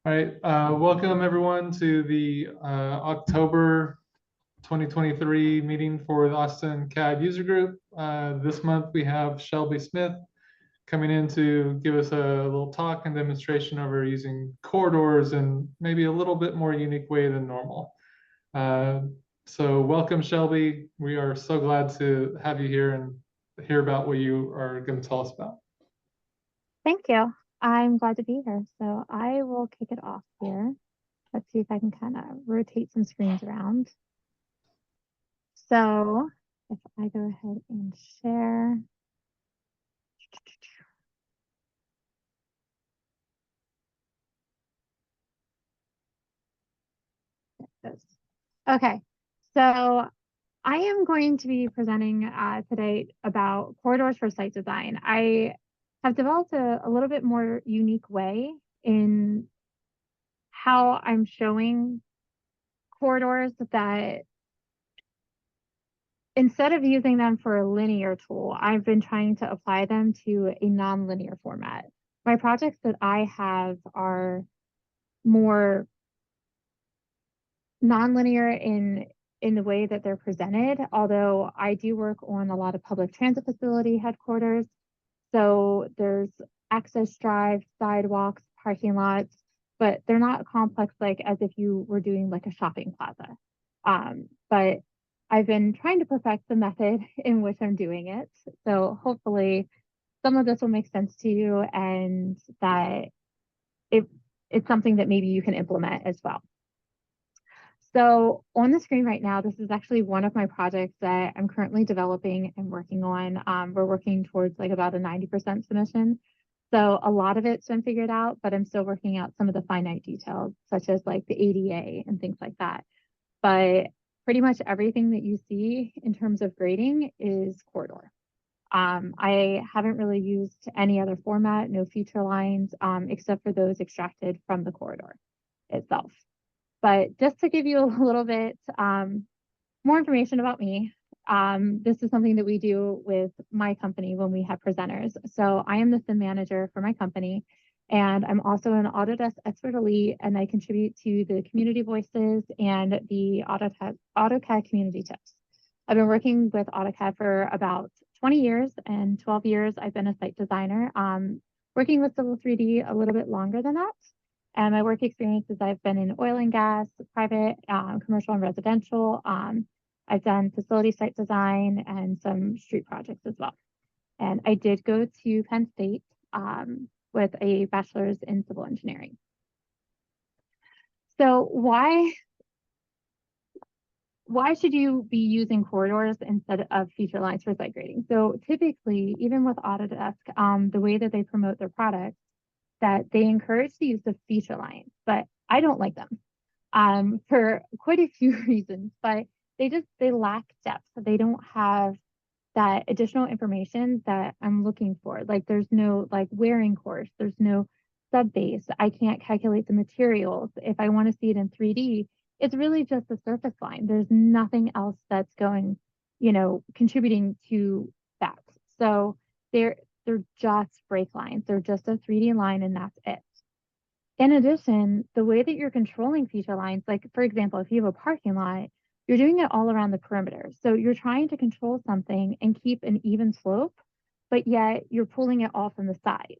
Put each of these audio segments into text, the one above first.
All right, welcome everyone to the October 2023 meeting for the Austin CAD User Group. This month we have Shelby Smith coming in to give us a little talk and demonstration over using corridors in maybe a little bit more unique way than normal. So welcome, Shelby. We are so glad to have you here and hear about what you are going to tell us about. Thank you. I'm glad to be here. So I will kick it off here. Let's see if I can kind of rotate some screens around. So if I go ahead and share. Okay, so I am going to be presenting today about corridors for site design. I have developed a little bit more unique way in how I'm showing corridors that instead of using them for a linear tool, I've been trying to apply them to a non-linear format. My projects that I have are more non-linear in the way that they're presented, although I do work on a lot of public transit facility headquarters. So there's access drives, sidewalks, parking lots, but they're not complex like as if you were doing like a shopping plaza. But I've been trying to perfect the method in which I'm doing it. So hopefully some of this will make sense to you and that it's something that maybe you can implement as well. So on the screen right now, this is actually one of my projects that I'm currently developing and working on. We're working towards like about a 90% submission. So a lot of it's been figured out, but I'm still working out some of the finite details, such as like the ADA and things like that. But pretty much everything that you see in terms of grading is corridor. I haven't really used any other format, no feature lines, except for those extracted from the corridor itself. But just to give you a little bit more information about me, this is something that we do with my company when we have presenters. So I am the CIM manager for my company, and I'm also an Autodesk Expert Elite, and I contribute to the community voices and the AutoCAD community tips. I've been working with AutoCAD for about 20 years, and 12 years I've been a site designer, working with Civil 3D a little bit longer than that. And my work experiences, I've been in oil and gas, private, commercial and residential. I've done facility site design and some street projects as well. And I did go to Penn State with a bachelor's in civil engineering. So why should you be using corridors instead of feature lines for site grading? So typically, even with Autodesk, the way that they promote their products, that they encourage the use of feature lines, but I don't like them for quite a few reasons, but they lack depth. They don't have that additional information that I'm looking for. Like there's no like wearing course, there's no sub base. I can't calculate the materials. If I want to see it in 3D, it's really just a surface line. There's nothing else that's going, contributing to that. So they're just break lines. They're just a 3D line and that's it. In addition, the way that you're controlling feature lines, like for example, if you have a parking lot, you're doing it all around the perimeter. So you're trying to control something and keep an even slope, but yet you're pulling it all from the side.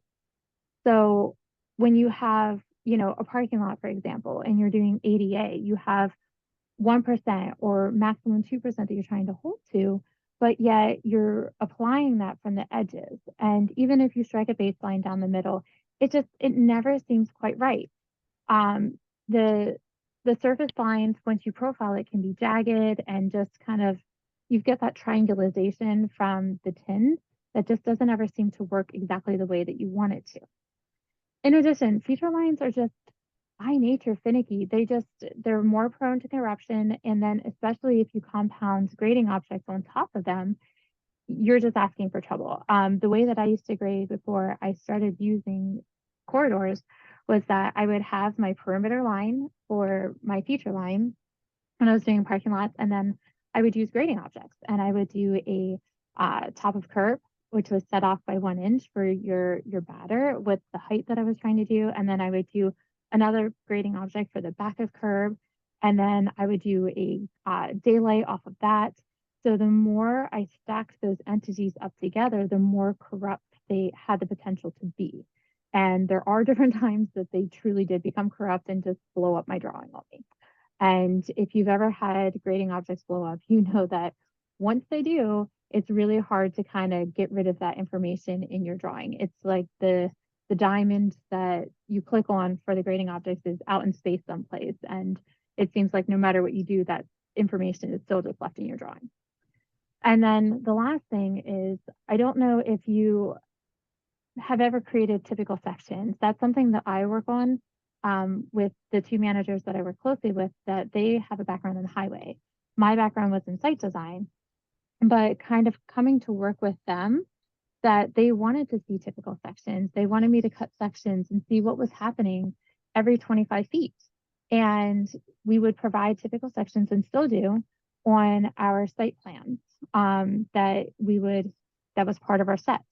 So when you have, a parking lot, for example, and you're doing ADA, you have 1% or maximum 2% that you're trying to hold to, but yet you're applying that from the edges. And even if you strike a baseline down the middle, it never seems quite right. The surface lines, once you profile it, can be jagged and just kind of, you get that triangulation from the tin that just doesn't ever seem to work exactly the way that you want it to. In addition, feature lines are just by nature finicky. They're more prone to corruption. And then especially if you compound grading objects on top of them, you're just asking for trouble. The way that I used to grade before I started using corridors was that I would have my perimeter line for my feature line when I was doing parking lots, and then I would use grading objects, and I would do a top of curb, which was set off by 1 inch for your batter with the height that I was trying to do, and then I would do another grading object for the back of curb, and then I would do a daylight off of that. So the more I stacked those entities up together, the more corrupt they had the potential to be. And there are different times that they truly did become corrupt and just blow up my drawing on me. And if you've ever had grading objects blow up, you know that once they do, it's really hard to kind of get rid of that information in your drawing. It's like the diamond that you click on for the grading objects is out in space someplace. And it seems like no matter what you do, that information is still just left in your drawing. And then the last thing is, I don't know if you have ever created typical sections. That's something that I work on with the two managers that I work closely with, that they have a background in highway. My background was in site design, but kind of coming to work with them, that they wanted to see typical sections. They wanted me to cut sections and see what was happening every 25 feet. And we would provide typical sections, and still do, on our site plans that was part of our set.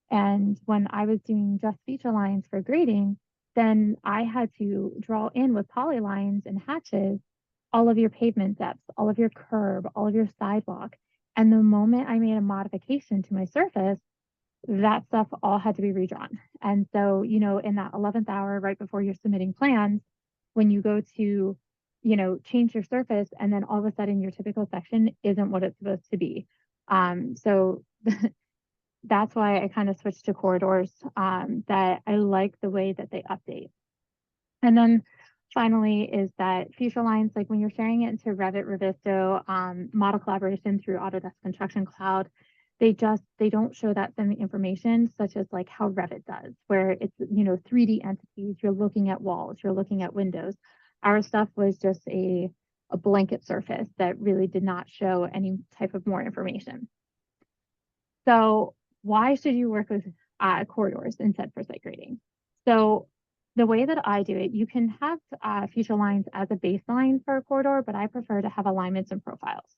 And when I was doing just feature lines for grading, then I had to draw in with polylines and hatches all of your pavement depths, all of your curb, all of your sidewalk. And the moment I made a modification to my surface, that stuff all had to be redrawn. And so, you know, in that 11th hour, right before you're submitting plans, when you go to, you know, change your surface, and then all of a sudden your typical section isn't what it's supposed to be. So that's why I kind of switched to corridors, that I like the way that they update. And then finally is that feature lines, like when you're sharing it into Revit, Revisto, model collaboration through Autodesk Construction Cloud, they don't show that same information, such as like how Revit does, where it's, you know, 3D entities, you're looking at walls, you're looking at windows. Our stuff was just a blanket surface that really did not show any type of more information. So why should you work with corridors instead for site grading? So the way that I do it, you can have feature lines as a baseline for a corridor, but I prefer to have alignments and profiles.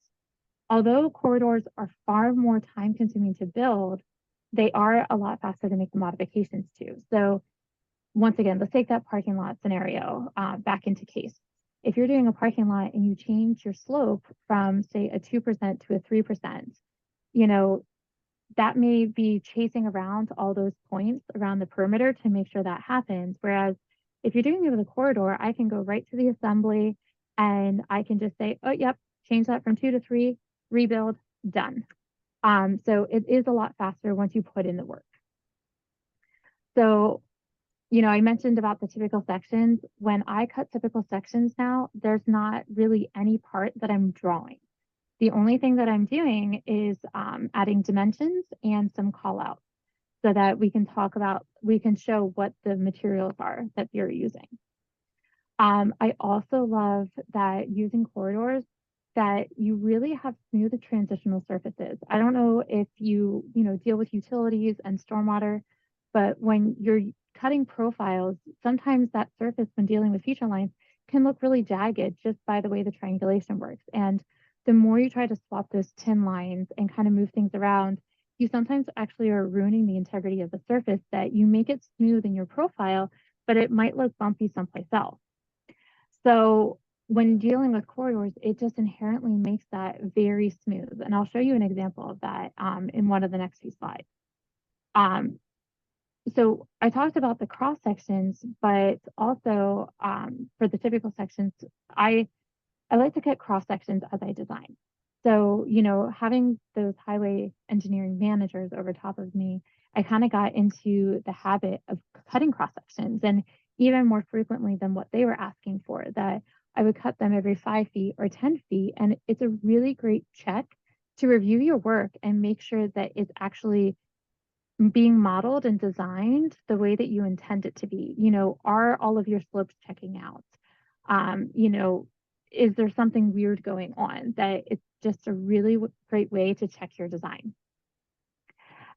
Although corridors are far more time consuming to build, they are a lot faster to make the modifications to. So once again, let's take that parking lot scenario back into case. If you're doing a parking lot and you change your slope from, say, a 2% to a 3%, you know, that may be chasing around all those points around the perimeter to make sure that happens. Whereas if you're doing it with a corridor, I can go right to the assembly and I can just say, oh, yep, change that from 2 to 3, rebuild, done. So it is a lot faster once you put in the work. So, you know, I mentioned about the typical sections. When I cut typical sections now, there's not really any part that I'm drawing. The only thing that I'm doing is adding dimensions and some call outs so that we can show what the materials are that you're using. I also love that using corridors, that you really have smooth transitional surfaces. I don't know if you deal with utilities and stormwater, but when you're cutting profiles, sometimes that surface when dealing with feature lines can look really jagged just by the way the triangulation works. And the more you try to swap those tin lines and kind of move things around, you sometimes actually are ruining the integrity of the surface, that you make it smooth in your profile, but it might look bumpy someplace else. So when dealing with corridors, it just inherently makes that very smooth. And I'll show you an example of that in one of the next few slides. So I talked about the cross sections, but also for the typical sections, I like to cut cross sections as I design. So, you know, having those highway engineering managers over top of me, I kind of got into the habit of cutting cross sections, and even more frequently than what they were asking for, that I would cut them every 5 feet or 10 feet. And it's a really great check to review your work and make sure that it's actually being modeled and designed the way that you intend it to be. You know, are all of your slopes checking out? You know, is there something weird going on? That it's just a really great way to check your design.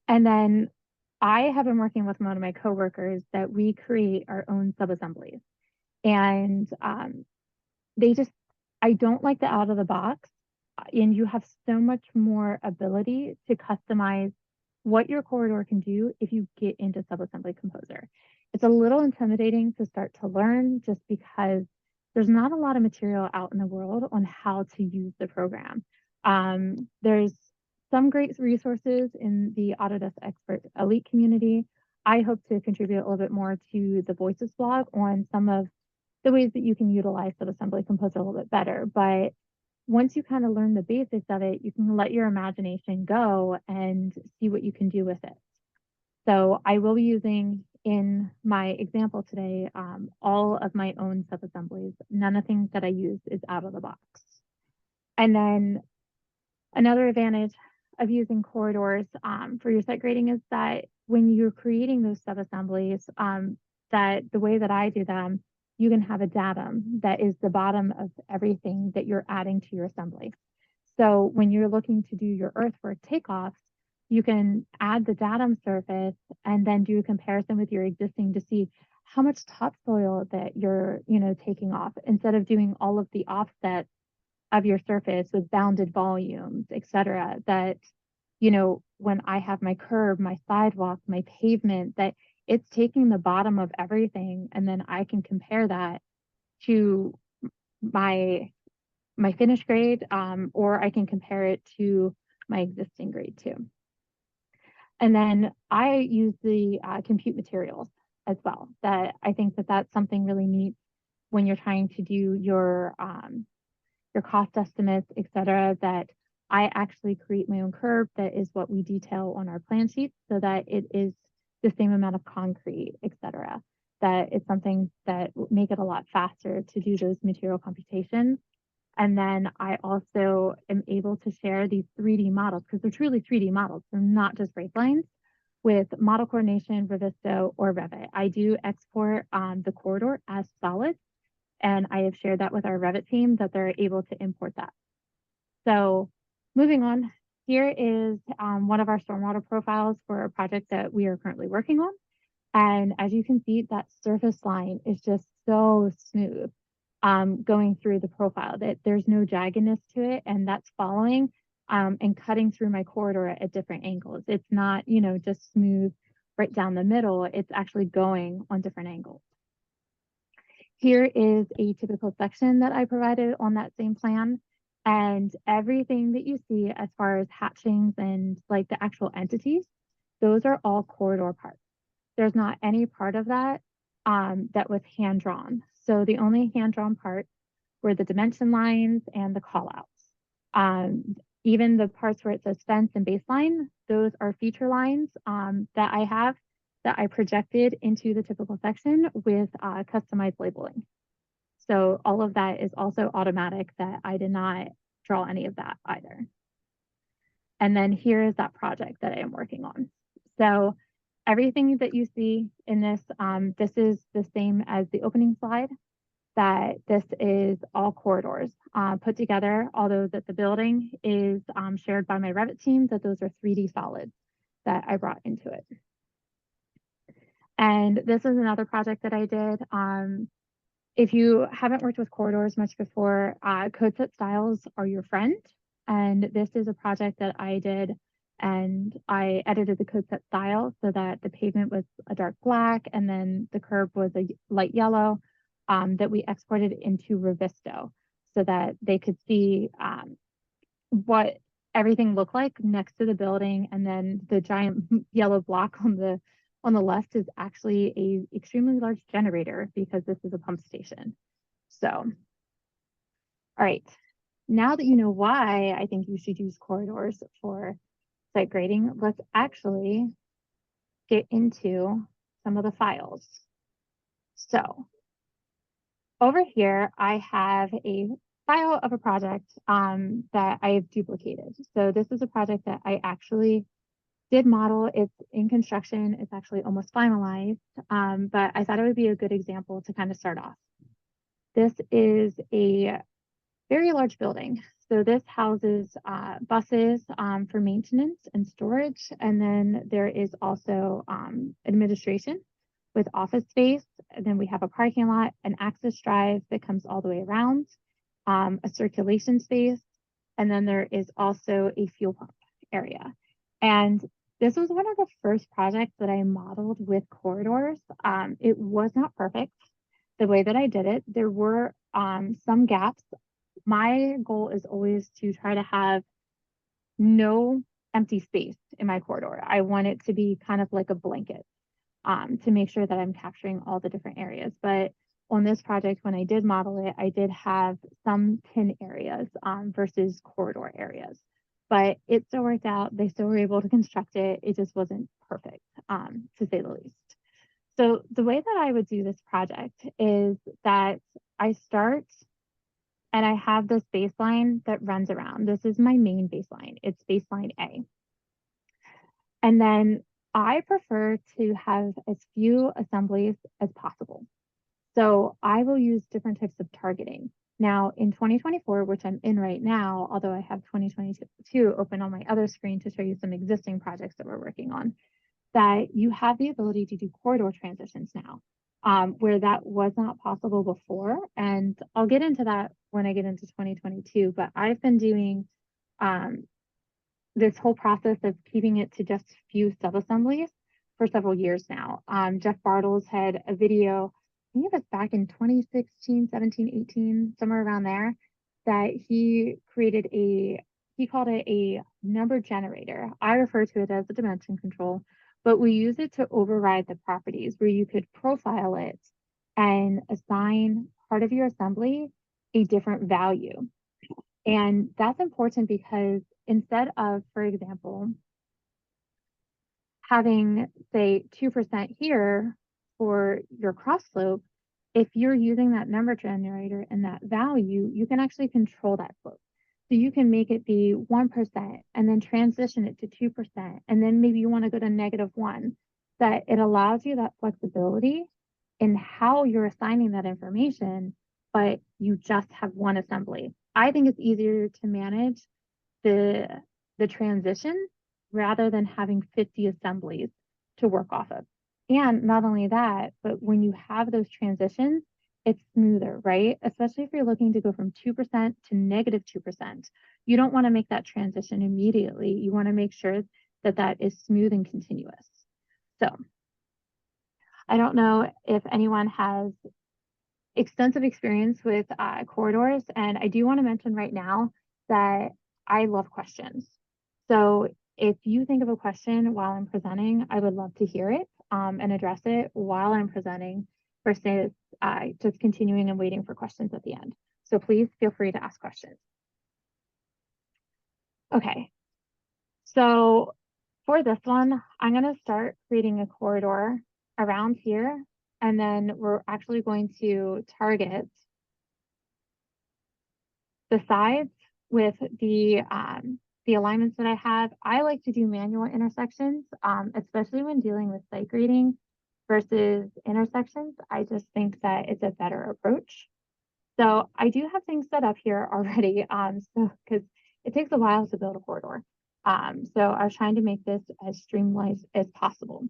And then I have been working with one of my coworkers that we create our own sub-assemblies. And I don't like the out of the box. And you have so much more ability to customize what your corridor can do if you get into subassembly composer. It's a little intimidating to start to learn just because there's not a lot of material out in the world on how to use the program. There's some great resources in the Autodesk Expert Elite community. I hope to contribute a little bit more to the Voices blog on some of the ways that you can utilize subassembly composer a little bit better. But once you kind of learn the basics of it, you can let your imagination go and see what you can do with it. So I will be using in my example today, all of my own subassemblies. None of the things that I use is out of the box. And then another advantage of using corridors for your site grading is that when you're creating those subassemblies, that the way that I do them, you can have a datum that is the bottom of everything that you're adding to your assembly. So when you're looking to do your earthwork takeoffs, you can add the datum surface and then do a comparison with your existing to see how much topsoil that you're, taking off, instead of doing all of the offsets of your surface with bounded volumes, et cetera, that, when I have my curb, my sidewalk, my pavement, that it's taking the bottom of everything, and then I can compare that to my finished grade, or I can compare it to my existing grade too. And then I use the compute materials as well. That I think that that's something really neat when you're trying to do your cost estimates, et cetera, that I actually create my own curb. That is what we detail on our plan sheets, so that it is the same amount of concrete, et cetera. That it's something that will make it a lot faster to do those material computations. And then I also am able to share these 3D models, because they're truly 3D models. They're not just break lines, with Model Coordination, Revisto, or Revit. I do export the corridor as solid, and I have shared that with our Revit team that they're able to import that. So moving on, here is one of our stormwater profiles for a project that we are currently working on. And as you can see, that surface line is just so smooth. Going through the profile, that there's no jaggedness to it, and that's following and cutting through my corridor at different angles. It's not, just smooth right down the middle. It's actually going on different angles. Here is a typical section that I provided on that same plan, and everything that you see as far as hatchings and like the actual entities, those are all corridor parts. There's not any part of that that was hand drawn. So the only hand-drawn parts were the dimension lines and the callouts. Even the parts where it says fence and baseline, those are feature lines that I have that I projected into the typical section with customized labeling. So all of that is also automatic, that I did not draw any of that either. And then here is that project that I am working on. So everything that you see in this, this is the same as the opening slide, that this is all corridors put together, although that the building is shared by my Revit team, that those are 3D solids that I brought into it. And this is another project that I did. If you haven't worked with corridors much before, code set styles are your friend. And this is a project that I did, and I edited the code set style so that the pavement was a dark black and then the curb was a light yellow, that we exported into Revisto so that they could see what everything looked like next to the building. And then the giant yellow block on the left is actually a extremely large generator, because this is a pump station. So, all right. Now that you know why I think you should use corridors for site grading, let's actually get into some of the files. So over here, I have a file of a project that I have duplicated. So this is a project that I actually did model. It's in construction. It's actually almost finalized, but I thought it would be a good example to kind of start off. This is a very large building. So this houses buses for maintenance and storage. And then there is also administration with office space. And then we have a parking lot, an access drive that comes all the way around, a circulation space. And then there is also a fuel pump area. And This was one of the first projects that I modeled with corridors. It was not perfect the way that I did it. There were some gaps. My goal is always to try to have no empty space in my corridor. I want it to be kind of like a blanket to make sure that I'm capturing all the different areas. But on this project, when I did model it, I did have some tin areas versus corridor areas. But it still worked out. They still were able to construct it. It just wasn't perfect, to say the least. So the way that I would do this project is that I start and I have this baseline that runs around. This is my main baseline. It's baseline A. And then I prefer to have as few assemblies as possible. So I will use different types of targeting. Now in 2024, which I'm in right now, although I have 2022 open on my other screen to show you some existing projects that we're working on, that you have the ability to do corridor transitions now, where that was not possible before. And I'll get into that when I get into 2022, but I've been doing this whole process of keeping it to just few sub-assemblies for several years now. Jeff Bartles had a video, I think it was back in 2016, 17, 18, somewhere around there, that he created he called it a number generator. I refer to it as a dimension control, but we use it to override the properties where you could profile it and assign part of your assembly a different value. And that's important because instead of, for example, having, say, 2% here for your cross slope, if you're using that number generator and that value, you can actually control that slope. So you can make it be 1% and then transition it to 2%. And then maybe you want to go to -1. That it allows you that flexibility in how you're assigning that information, but you just have one assembly. I think it's easier to manage the transition rather than having 50 assemblies to work off of. And not only that, but when you have those transitions, it's smoother, right? Especially if you're looking to go from 2% to -2%. You don't want to make that transition immediately. You want to make sure that that is smooth and continuous. So I don't know if anyone has extensive experience with corridors, and I do want to mention right now that I love questions. So if you think of a question while I'm presenting, I would love to hear it and address it while I'm presenting versus just continuing and waiting for questions at the end. So please feel free to ask questions. Okay, so for this one, I'm going to start creating a corridor around here, and then we're actually going to target the sides with the alignments that I have. I like to do manual intersections, especially when dealing with site grading versus intersections. I just think that it's a better approach. So I do have things set up here already, so because it takes a while to build a corridor. So I was trying to make this as streamlined as possible.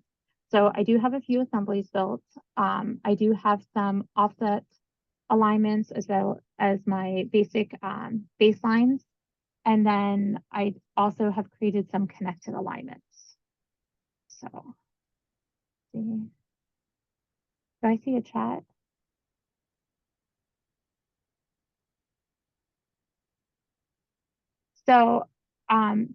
So I do have a few assemblies built. I do have some offset alignments as well as my basic baselines. And then I also have created some connected alignments. So, do I see a chat? So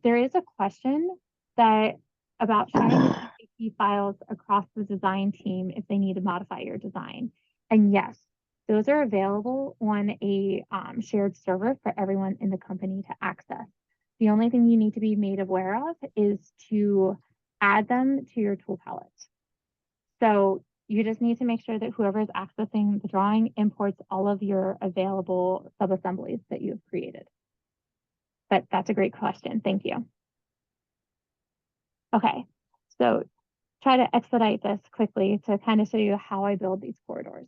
there is a question that about sharing key files across the design team if they need to modify your design. And yes, those are available on a shared server for everyone in the company to access. The only thing you need to be made aware of is to add them to your tool palette. So you just need to make sure that whoever is accessing the drawing imports all of your available sub-assemblies that you have created. But that's a great question. Thank you. Okay, so try to expedite this quickly to kind of show you how I build these corridors.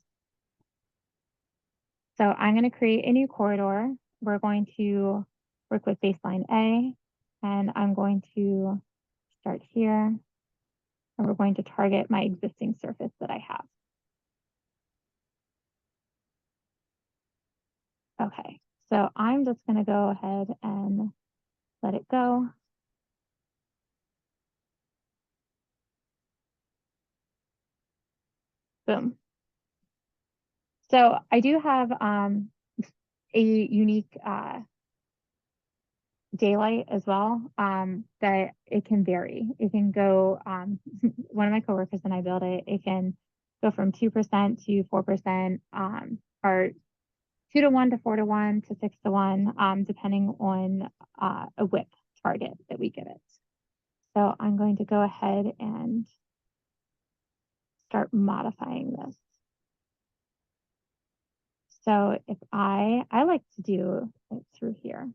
So I'm going to create a new corridor. We're going to work with baseline A, and I'm going to start here, and we're going to target my existing surface that I have. Okay, so I'm just going to go ahead and let it go. Boom. So I do have a unique daylight as well, that it can vary. It can go, one of my coworkers and I built it, it can go from 2% to 4%, or 2-to-1 to 4-to-1 to 6-to-1, depending on a width target that we give it. So I'm going to go ahead and start modifying this. So if I like to do it through here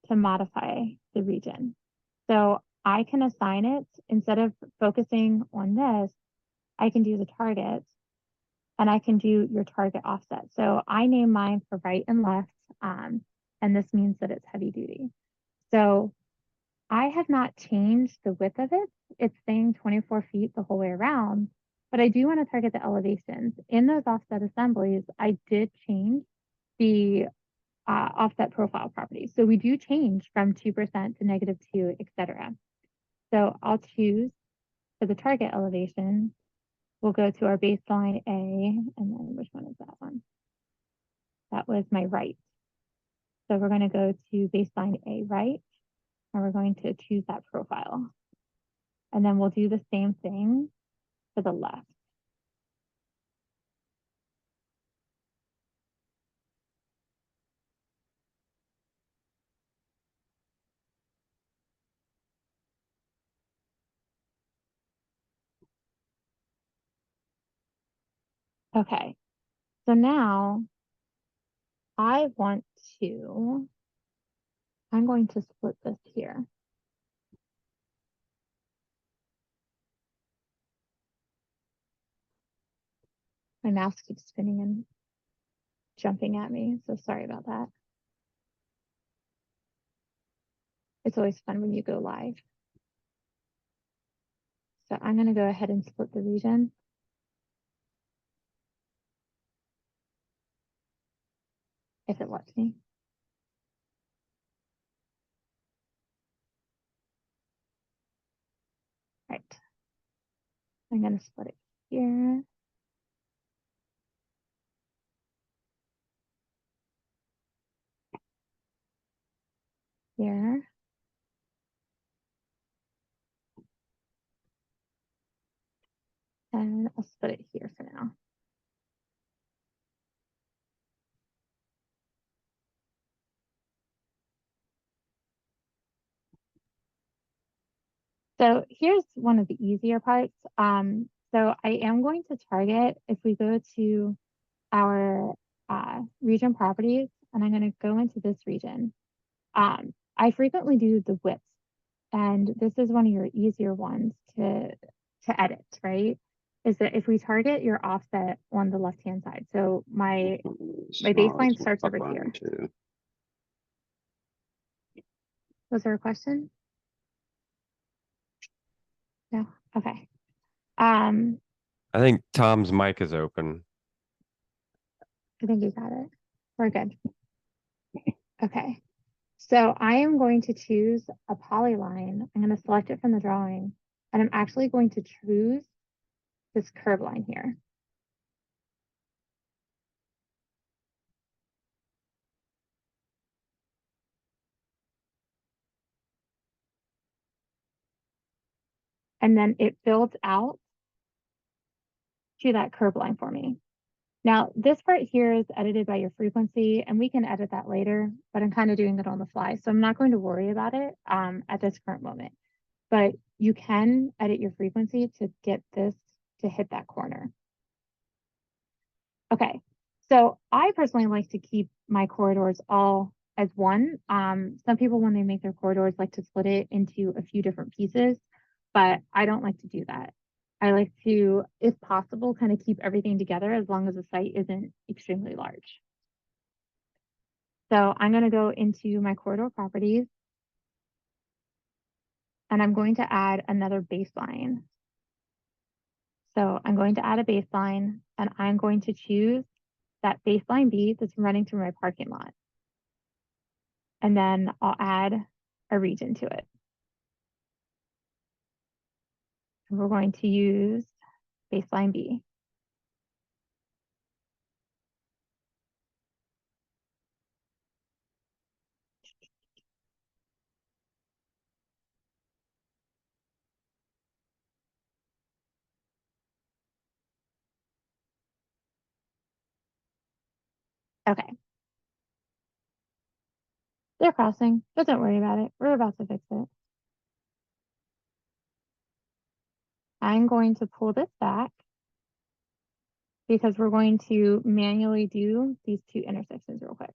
to modify the region. So I can assign it, instead of focusing on this, I can do the target, and I can do your target offset. So I name mine for right and left, and this means that it's heavy duty. So I have not changed the width of it. It's staying 24 feet the whole way around, but I do want to target the elevations. In those offset assemblies, I did change the offset profile properties. So we do change from 2% to -2, etc. So I'll choose for the target elevation, we'll go to our baseline A, and then which one is that one? That was my right. So we're going to go to baseline A right, and we're going to choose that profile. And then we'll do the same thing for the left. Okay, so now I'm going to split this here. My mouse keeps spinning and jumping at me, so sorry about that. It's always fun when you go live. So I'm going to go ahead and split the region. If it lets me. Right. I'm going to split it here. Here. And I'll split it here for now. So here's one of the easier parts. So I am going to target, if we go to our region properties, and I'm going to go into this region. I frequently do the width, and this is one of your easier ones to edit, right? Is that if we target your offset on the left-hand side. So my baseline starts over here. Was there a question? No? Okay. I think Tom's mic is open. I think you got it. We're good. Okay. So I am going to choose a polyline. I'm going to select it from the drawing, and I'm actually going to choose this curve line here. And then it builds out to that curve line for me. Now, this part here is edited by your frequency, and we can edit that later, but I'm kind of doing it on the fly. So I'm not going to worry about it at this current moment. But you can edit your frequency to get this to hit that corner. Okay, so I personally like to keep my corridors all as one. Some people, when they make their corridors, like to split it into a few different pieces, but I don't like to do that. I like to, if possible, kind of keep everything together as long as the site isn't extremely large. So I'm going to go into my corridor properties, and I'm going to add another baseline. So I'm going to add a baseline, and I'm going to choose that baseline B that's running through my parking lot. And then I'll add a region to it. And we're going to use baseline B. Okay. They're crossing, but don't worry about it. We're about to fix it. I'm going to pull this back because we're going to manually do these two intersections real quick.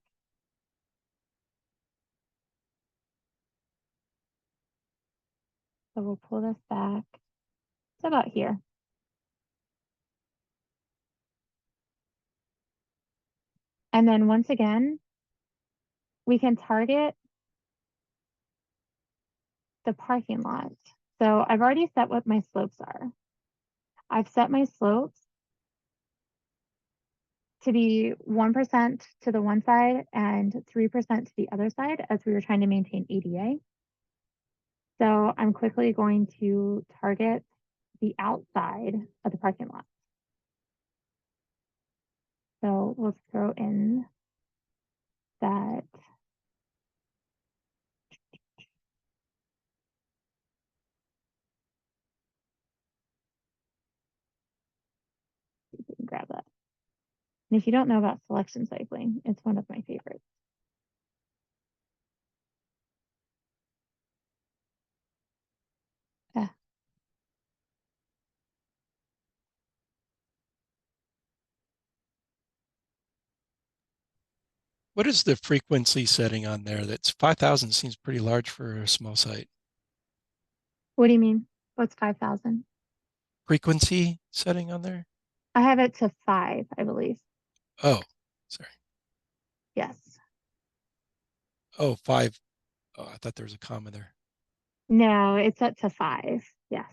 So we'll pull this back to about here. And then once again, we can target the parking lot. So I've already set what my slopes are. I've set my slopes to be 1% to the one side and 3% to the other side as we were trying to maintain ADA. So I'm quickly going to target the outside of the parking lot. So we'll throw in that you can grab that. And if you don't know about selection cycling, it's one of my favorites. What is the frequency setting on there? That's 5,000 seems pretty large for a small site. What do you mean? What's 5,000? Frequency setting on there? I have it to 5, I believe. Oh, sorry. Yes. Oh, 5. Oh, I thought there was a comma there. No, it's set to 5. Yes.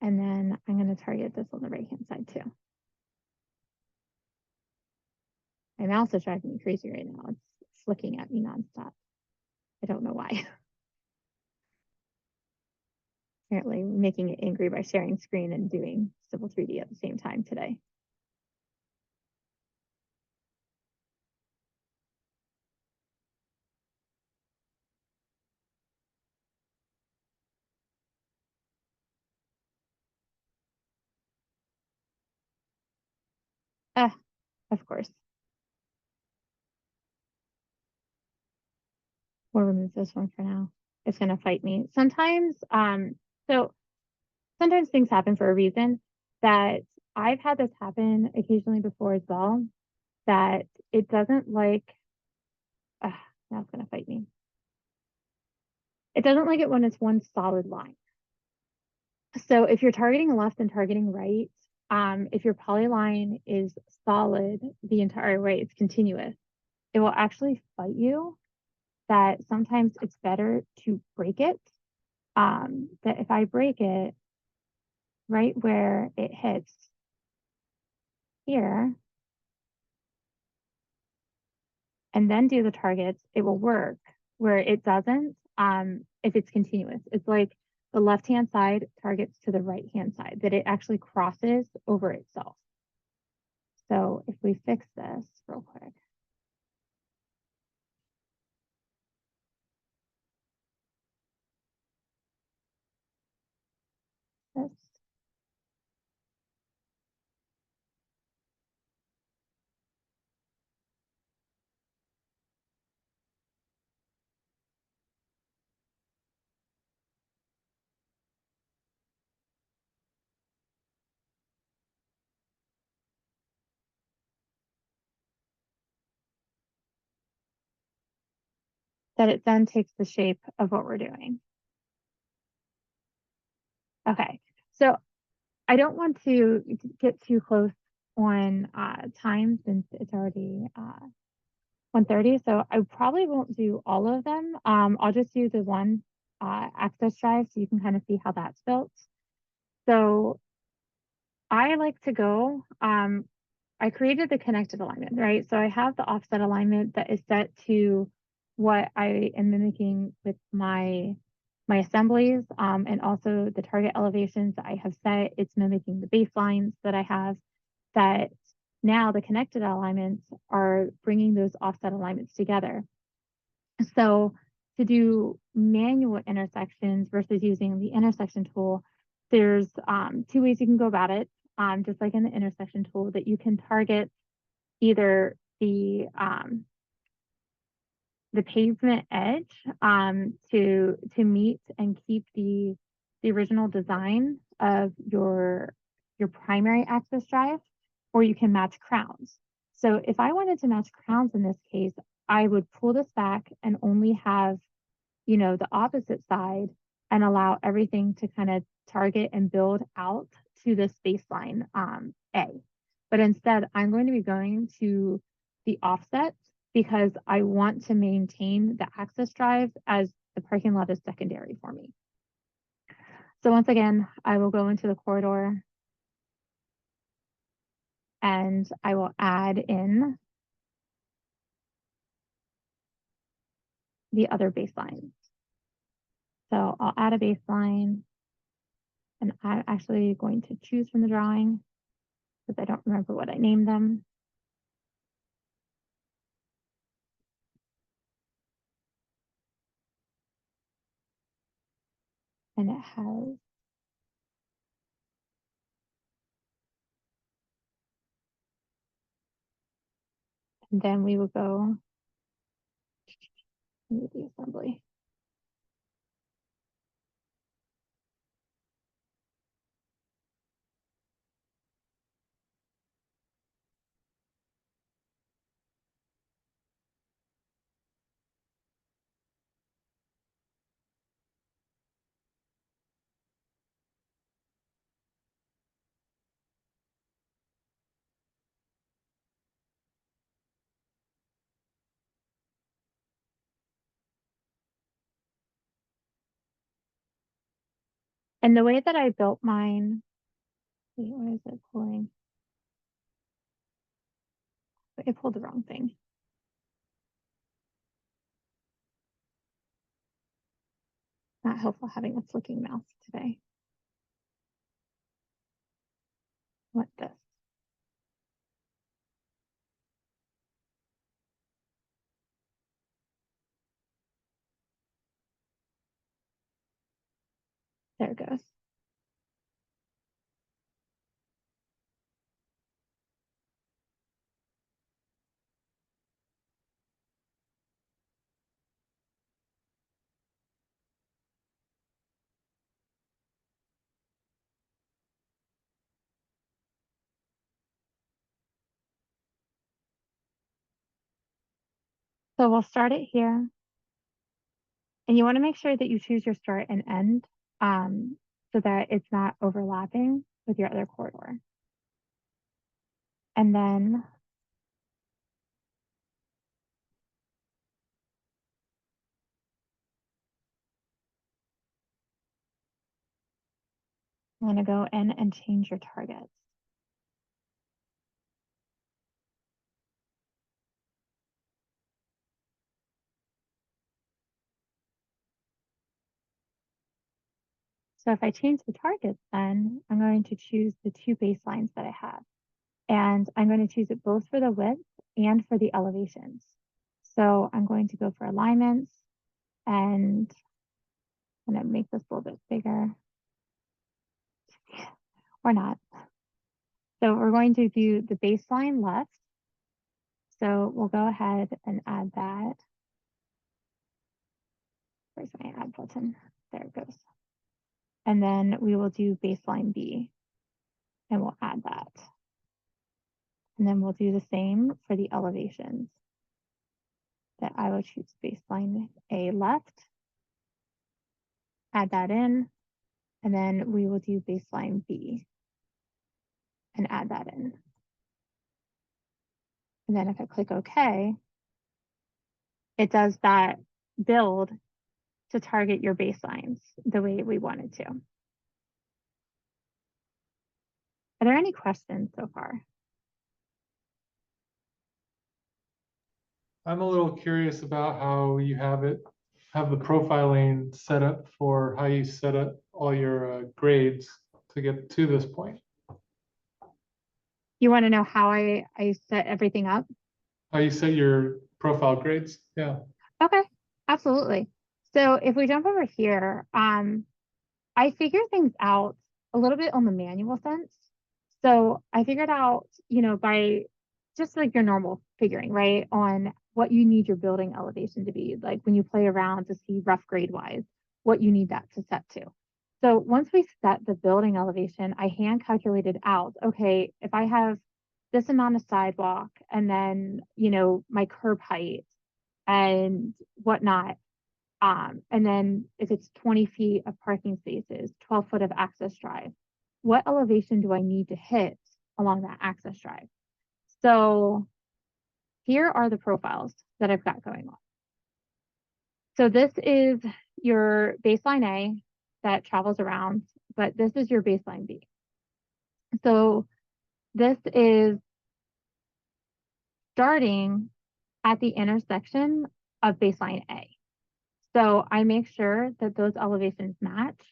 And then I'm going to target this on the right-hand side too. My mouse is driving me crazy right now. It's flicking at me nonstop. I don't know why. Apparently making it angry by sharing screen and doing Civil 3D at the same time today. Of course. We'll remove this one for now. It's going to fight me. Sometimes, so sometimes things happen for a reason. That I've had this happen occasionally before as well, that it doesn't like, now it's going to fight me. It doesn't like it when it's one solid line. So if you're targeting left and targeting right, if your polyline is solid the entire way, it's continuous, it will actually fight you. That sometimes it's better to break it. That if I break it right where it hits here, and then do the targets, it will work. Where it doesn't, if it's continuous, it's like the left-hand side targets to the right-hand side, that it actually crosses over itself. So if we fix this real quick. This. That it then takes the shape of what we're doing. Okay, so I don't want to get too close on time since it's already 1:30, so I probably won't do all of them. I'll just do the one access drive so you can kind of see how that's built. So I like to go, I created the connected alignment, right? So I have the offset alignment that is set to what I am mimicking with my assemblies, and also the target elevations that I have set. It's mimicking the baselines that I have. That now the connected alignments are bringing those offset alignments together. So to do manual intersections versus using the intersection tool, there's 2 ways you can go about it. Just like in the intersection tool, that you can target either the pavement edge to meet and keep the original design of your primary access drive, or you can match crowns. So if I wanted to match crowns in this case, I would pull this back and only have, the opposite side and allow everything to kind of target and build out to this baseline A. But instead, I'm going to be going to the offset because I want to maintain the access drive as the parking lot is secondary for me. So once again, I will go into the corridor and I will add in the other baselines. So I'll add a baseline, and I'm actually going to choose from the drawing because I don't remember what I named them. And it has and then we will go into the assembly. And the way that I built mine, wait, why is it pulling? It pulled the wrong thing. Not helpful having a flicking mouse today. What this? There it goes. So we'll start it here. And you want to make sure that you choose your start and end so that it's not overlapping with your other corridor. And then I'm going to go in and change your targets. So if I change the targets, then I'm going to choose the two baselines that I have. And I'm going to choose it both for the width and for the elevations. So I'm going to go for alignments, and I'm going to make this a little bit bigger. Or not. So we're going to do the baseline left. So we'll go ahead and add that. Where's my add button? There it goes. And then we will do baseline B, and we'll add that. And then we'll do the same for the elevations. That I will choose baseline A left, add that in, and then we will do baseline B and add that in. And then if I click OK, it does that build to target your baselines the way we wanted to. Are there any questions so far? I'm a little curious about how you have the profiling set up for how you set up all your grades to get to this point. You want to know how I set everything up? How you set your profile grades? Yeah. Okay, absolutely. So if we jump over here, I figure things out a little bit on the manual sense. So I figured out, by just like your normal figuring, right? On what you need your building elevation to be, like when you play around to see rough grade wise, what you need that to set to. So once we set the building elevation, I hand calculated out, okay, if I have this amount of sidewalk and then, you know, my curb height and whatnot, and then if it's 20 feet of parking spaces, 12 foot of access drive, what elevation do I need to hit along that access drive? So here are the profiles that I've got going on. So this is your baseline A that travels around, but this is your baseline B. So this is starting at the intersection of baseline A. So I make sure that those elevations match.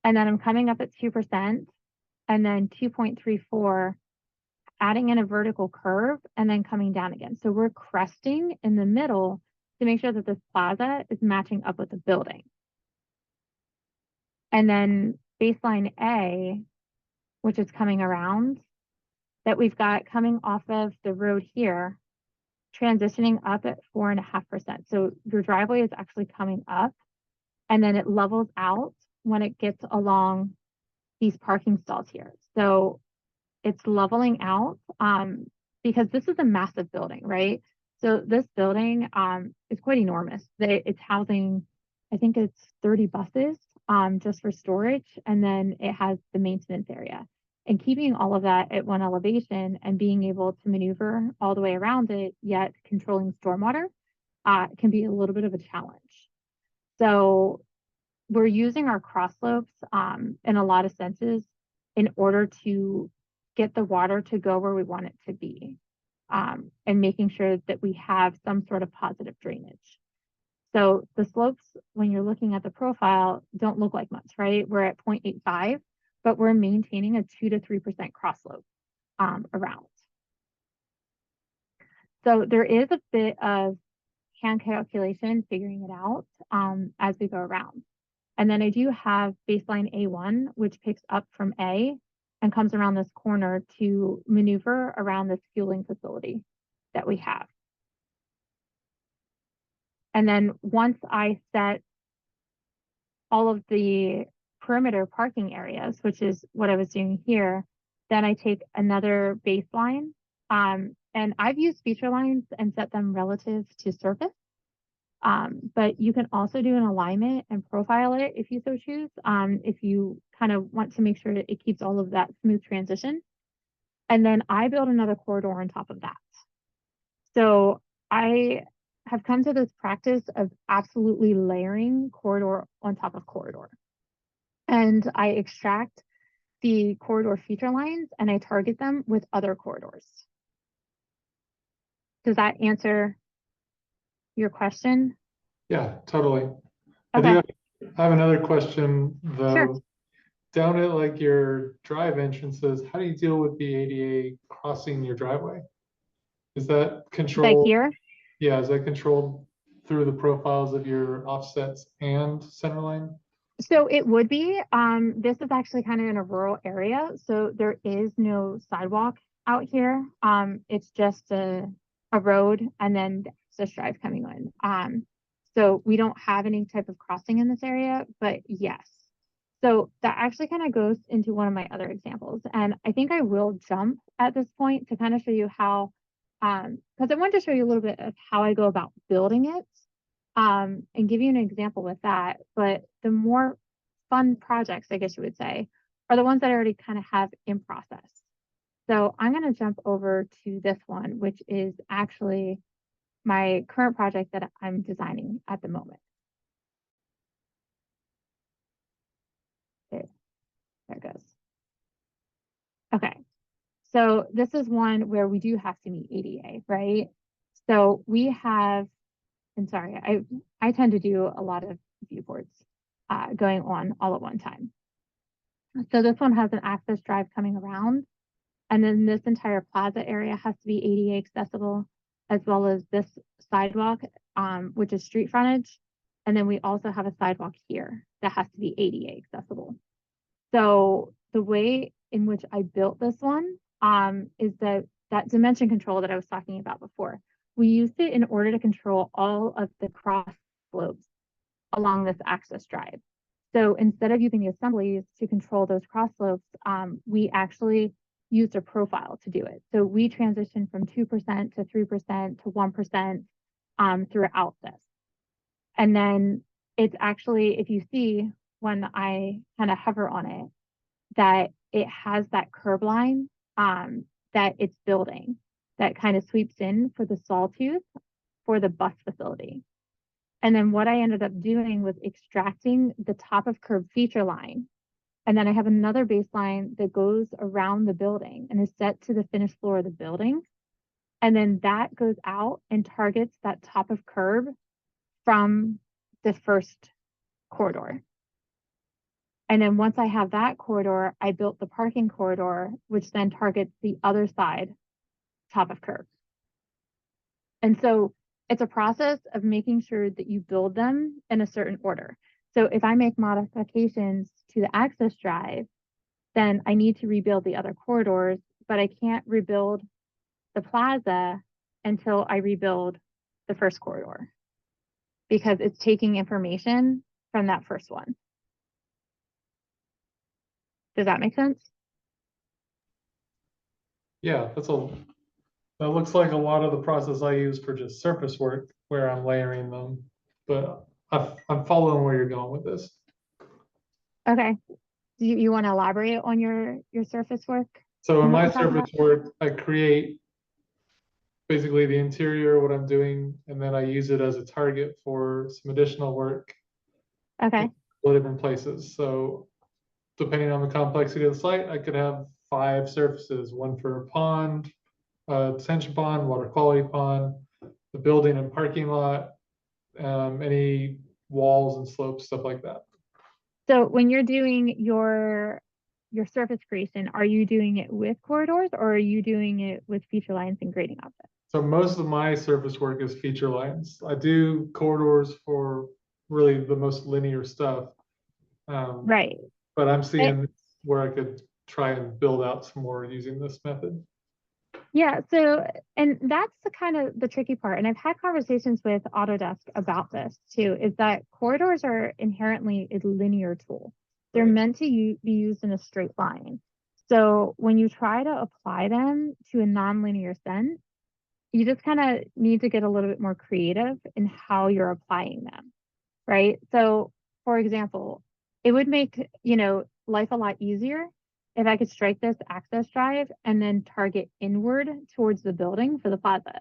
And then I'm coming up at 2% and then 2.34, adding in a vertical curve and then coming down again. So we're cresting in the middle to make sure that this plaza is matching up with the building. And then baseline A, which is coming around, that we've got coming off of the road here, transitioning up at 4.5%. So your driveway is actually coming up and then it levels out when it gets along these parking stalls here. So it's leveling out because this is a massive building, right? So this building is quite enormous. It's housing, I think it's 30 buses just for storage. And then it has the maintenance area. And keeping all of that at one elevation and being able to maneuver all the way around it, yet controlling stormwater can be a little bit of a challenge. So we're using our cross slopes in a lot of senses in order to get the water to go where we want it to be and making sure that we have some sort of positive drainage. So the slopes, when you're looking at the profile, don't look like much, right? We're at 0.85, but we're maintaining a 2 to 3% cross slope around. So there is a bit of hand calculation, figuring it out as we go around. And then I do have baseline A1, which picks up from A and comes around this corner to maneuver around this fueling facility that we have. And then once I set all of the perimeter parking areas, which is what I was doing here, then I take another baseline. And I've used feature lines and set them relative to surface. But you can also do an alignment and profile it if you so choose, if you kind of want to make sure that it keeps all of that smooth transition. And then I build another corridor on top of that. So I have come to this practice of absolutely layering corridor on top of corridor. And I extract the corridor feature lines and I target them with other corridors. Does that answer your question? Yeah, totally. Okay. I have another question though. Sure. Down at like your drive entrances, how do you deal with the ADA crossing your driveway? Is that controlled? Like here? Yeah, is that controlled through the profiles of your offsets and centerline? So it would be. This is actually kind of in a rural area, so there is no sidewalk out here. It's just a road and then the access drive coming in. So we don't have any type of crossing in this area, but yes. So that actually kind of goes into one of my other examples. And I think I will jump at this point to kind of show you how, because I wanted to show you a little bit of how I go about building it. And give you an example with that. But the more fun projects, I guess you would say, are the ones that I already kind of have in process. So I'm going to jump over to this one, which is actually my current project that I'm designing at the moment. There it goes. Okay. So this is one where we do have to meet ADA, right? So we have, and sorry, I tend to do a lot of viewports going on all at one time. So this one has an access drive coming around, and then this entire plaza area has to be ADA accessible, as well as this sidewalk, which is street frontage. And then we also have a sidewalk here that has to be ADA accessible. So the way in which I built this one is that that dimension control that I was talking about before. We used it in order to control all of the cross slopes along this access drive. So instead of using the assemblies to control those cross slopes, we actually used a profile to do it. So we transitioned from 2% to 3% to 1% throughout this. And then it's actually, if you see when I kind of hover on it, that it has that curb line that it's building that kind of sweeps in for the sawtooth for the bus facility. And then what I ended up doing was extracting the top of curb feature line. And then I have another baseline that goes around the building and is set to the finished floor of the building. And then that goes out and targets that top of curb from the first corridor. And then once I have that corridor, I built the parking corridor, which then targets the other side top of curb. And so it's a process of making sure that you build them in a certain order. So if I make modifications to the access drive, then I need to rebuild the other corridors, but I can't rebuild the plaza until I rebuild the first corridor because it's taking information from that first one. Does that make sense? Yeah, that looks like a lot of the process I use for just surface work where I'm layering them, but I'm following where you're going with this. Okay. Do you want to elaborate on your surface work? So in And what my we're talking surface work, I create basically the interior, what I'm doing, and then I use it as a target for some additional work Okay. in different places. So depending on the complexity of the site, I could have 5 surfaces, one for a pond, detention pond, water quality pond, the building and parking lot, any walls and slopes, stuff like that. So when you're doing your surface creation, are you doing it with corridors or are you doing it with feature lines and grading objects? So most of my surface work is feature lines. I do corridors for really the most linear stuff. Right. But I'm seeing where I could try and build out some more using this method. Yeah, so, and that's the kind of the tricky part. And I've had conversations with Autodesk about this too, is that corridors are inherently a linear tool. They're Right. meant to be used in a straight line. So when you try to apply them to a nonlinear sense, you just kind of need to get a little bit more creative in how you're applying them, right? So for example, it would make, life a lot easier if I could strike this access drive and then target inward towards the building for the plaza.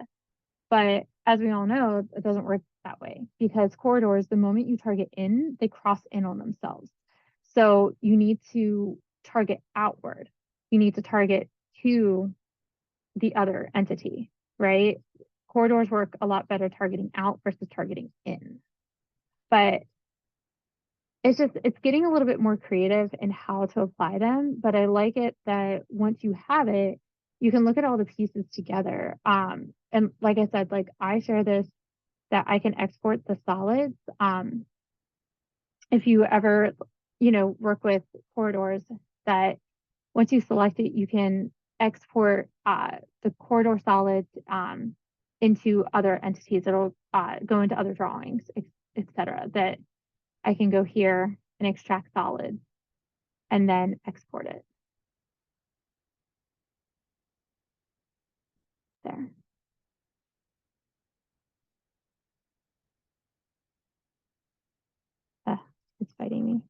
But as we all know, it doesn't work that way because corridors, the moment you target in, they cross in on themselves. So you need to target outward. You need to target to the other entity, right? Corridors work a lot better targeting out versus targeting in. But it's getting a little bit more creative in how to apply them, but I like it that once you have it, you can look at all the pieces together. And like I said, like I share this that I can export the solids. If you ever, work with corridors, that once you select it, you can export the corridor solids into other entities. It'll go into other drawings, etc. That I can go here and extract solids and then export it. There. It's fighting me.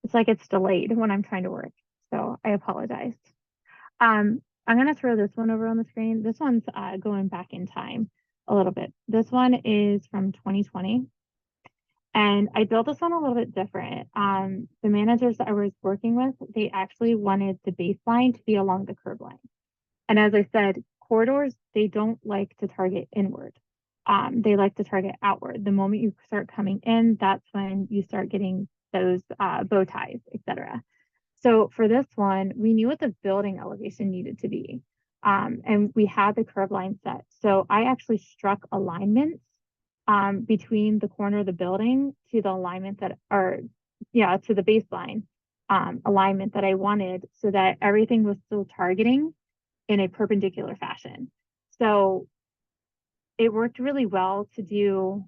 It's like it's delayed when I'm trying to work. So I apologize. I'm gonna throw this one over on the screen. This one's going back in time a little bit. This one is from 2020. And I built this one a little bit different. The managers that I was working with, they actually wanted the baseline to be along the curb line. And as I said, corridors, they don't like to target inward. They like to target outward. The moment you start coming in, that's when you start getting those bow ties, etc. So for this one, we knew what the building elevation needed to be. And we had the curb line set. So I actually struck alignments between the corner of the building to the alignment to the baseline alignment that I wanted so that everything was still targeting in a perpendicular fashion. So it worked really well to do,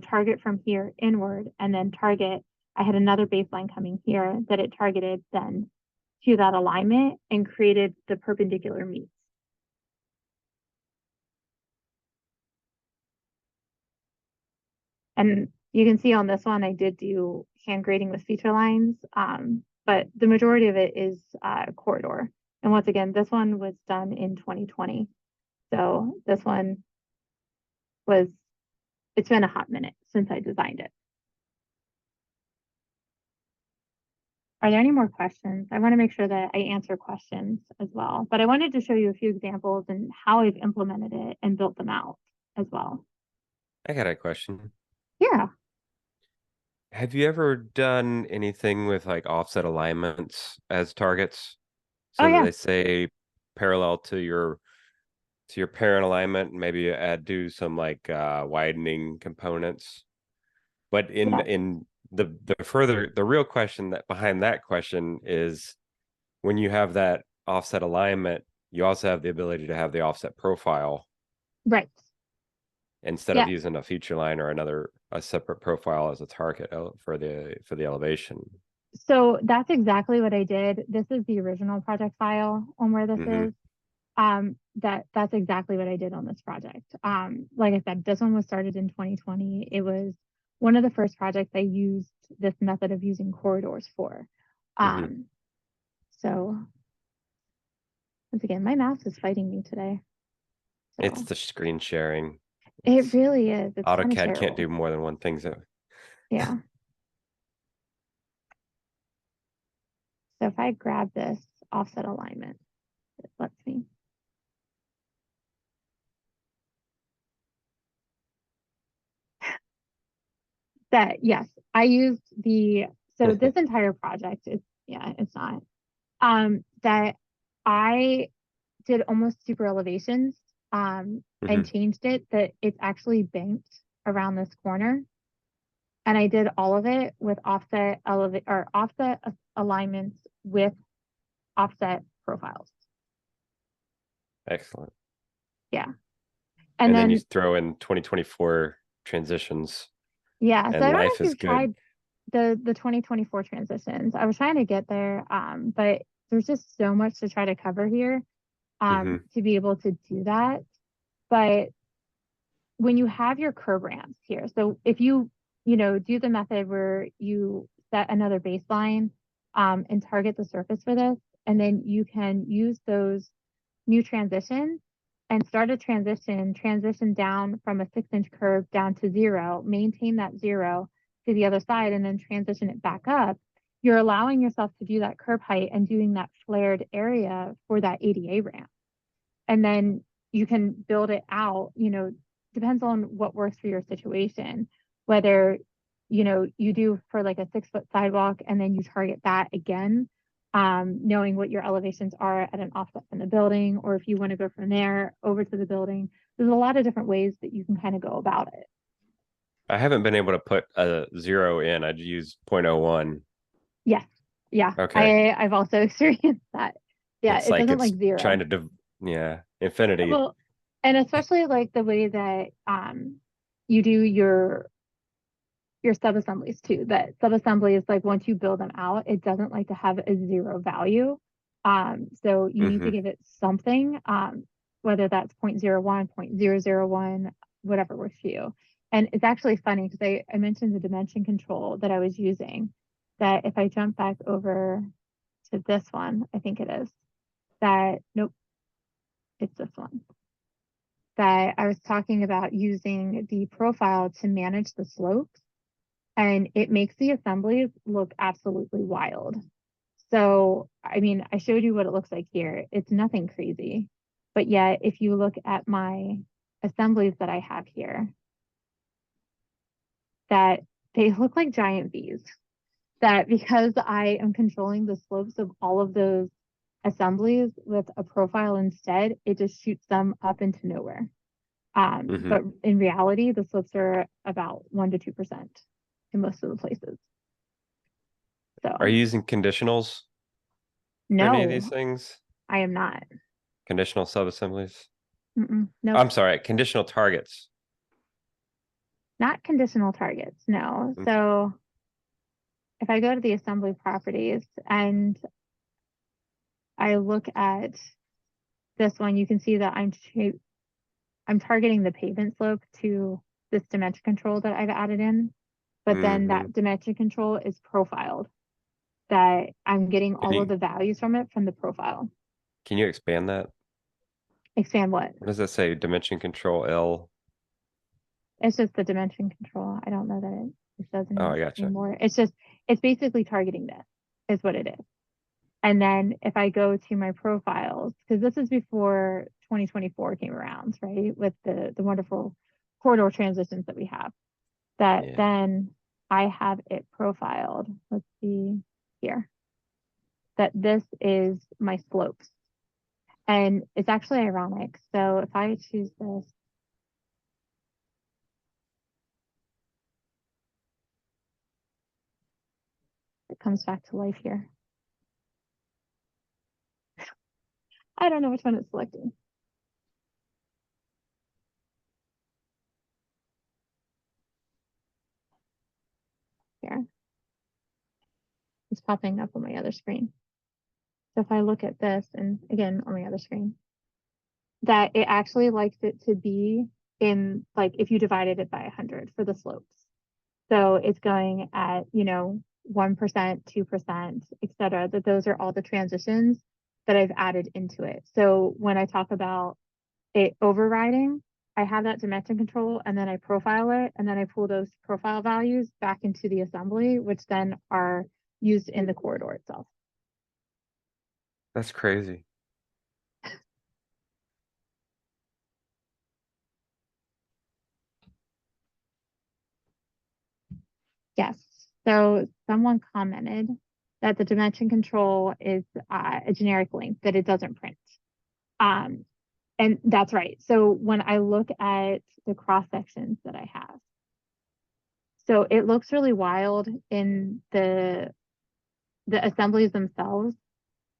target from here inward and then target. I had another baseline coming here that it targeted then to that alignment and created the perpendicular meets. And you can see on this one, I did do hand grading with feature lines, but the majority of it is corridor. And once again, this one was done in 2020. So this one it's been a hot minute since I designed it. Are there any more questions? I want to make sure that I answer questions as well, but I wanted to show you a few examples and how I've implemented it and built them out as well. I got a question. Yeah. Have you ever done anything with like offset alignments as targets? So Oh, that yeah. they say parallel to your parent alignment, and maybe do some like widening components. But in the real question that behind that question is, when you have that offset alignment, you also have the ability to have the offset profile. Right. Instead of using a feature line or a separate profile as a target for the elevation. So that's exactly what I did. This is the original project file on where this is. That's exactly what I did on this project. Like I said, this one was started in 2020. It was one of the first projects I used this method of using corridors for. So once again, my mouse is fighting me today. So It's the screen sharing. it really is. It's AutoCAD can't do more than one thing. So yeah. So if I grab this offset alignment, it lets me. That yes, I used so this entire project is it's not. That I did almost super elevations and changed it that it's actually banked around this corner. And I did all of it with offset alignments with offset profiles. Excellent. Yeah. And then you throw in 2024 transitions. Yeah. So I don't know if you've tried the 2024 transitions. I was trying to get there, but there's just so much to try to cover here to be able to do that. But when you have your curb ramps here, so if you do the method where you set another baseline and target the surface for this, and then you can use those new transitions and start a transition down from a 6-inch curve down to 0, maintain that 0 to the other side, and then transition it back up, you're allowing yourself to do that curb height and doing that flared area for that ADA ramp. And then you can build it out, depends on what works for your situation, whether, you do for like a 6-foot sidewalk and then you target that again, knowing what your elevations are at an offset from the building, or if you want to go from there over to the building. There's a lot of different ways that you can kind of go about it. I haven't been able to put a 0 in. I'd use 0.01. Yes. Yeah. Okay. I've also experienced that. Yeah. It's it doesn't like 0. Trying to infinity. Well, and especially like the way that you do your sub-assemblies too. That sub-assembly is like, once you build them out, it doesn't like to have a 0 value. So you need to give it something, whether that's 0.01, 0.001, whatever works for you. And it's actually funny because I mentioned the dimension control that I was using, that if I jump back over to this one, I think it is, nope, it's this one, that I was talking about using the profile to manage the slopes, and it makes the assemblies look absolutely wild. So, I mean, I showed you what it looks like here. It's nothing crazy, but yet if you look at my assemblies that I have here, that they look like giant V's. That because I am controlling the slopes of all of those assemblies with a profile instead, it just shoots them up into nowhere. But in reality, the slopes are about 1 to 2% in most of the places. So are you using conditionals? No, for any of these things? I am not. Conditional subassemblies? No, I'm sorry, conditional targets. not conditional targets, no. Mm. So if I go to the assembly properties and I look at this one, you can see that I'm targeting the pavement slope to this dimension control that I've added in, but then Mhm. that dimension control is profiled, that I'm getting all of the values from it from the profile. Can you expand that? Expand what? What does that say? Dimension control L? It's just the dimension control. I don't know that it says Oh, I gotcha. anymore. It's basically targeting this is what it is. And then if I go to my profiles, because this is before 2024 came around, right? With the wonderful corridor transitions that we have, that Yeah. then I have it profiled. Let's see here, that this is my slopes. And it's actually ironic. So if I choose this, it comes back to life here. I don't know which one it's selecting. Here. It's popping up on my other screen. So if I look at this, and again on my other screen, that it actually likes it to be in, like, if you divided it by 100 for the slopes. So it's going at, 1%, 2%, etc. That those are all the transitions that I've added into it. So when I talk about it overriding, I have that dimension control and then I profile it and then I pull those profile values back into the assembly, which then are used in the corridor itself. That's crazy. Yes. So someone commented that the dimension control is a generic link that it doesn't print. And that's right. So when I look at the cross sections that I have, so it looks really wild in the assemblies themselves.